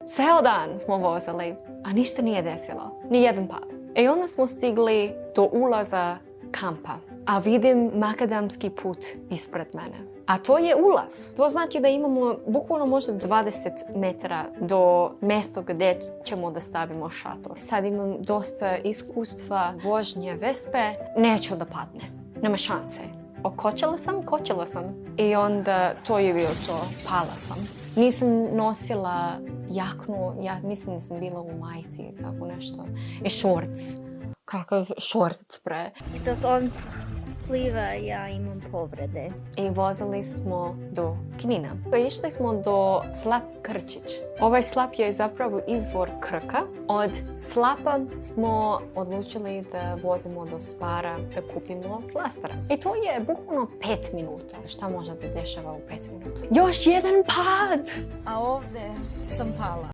Ceo dan smo vozili, a ništa nije desilo. Nijedan pad. I onda smo stigli do ulaza kampa, a vidim makadamski put ispred mene. A to je ulaz. To znači da imamo bukvalno možda 20 metara do mjesta gdje ćemo da stavimo šator. Sad imam dosta iskustva vožnje Vespe. Neću da padne. Nema šanse. Kočila sam. I onda to je bilo to. Pala sam. Nisam nosila jaknu, ja mislim da sam bila u majici i tako nešto. I šorc. Kakav šorc bre. I dok on pliva, ja imam povrede. I vozili smo do Knina. Išli smo do Slap Krčić. Ovaj Slap je zapravo izvor Krka. Od Slapa smo odlučili da vozimo do Spara da kupimo flastera. I to je bukvalno 5 minuta. Šta može da dešava u 5 minuta? Još jedan pad! A ovdje sam pala.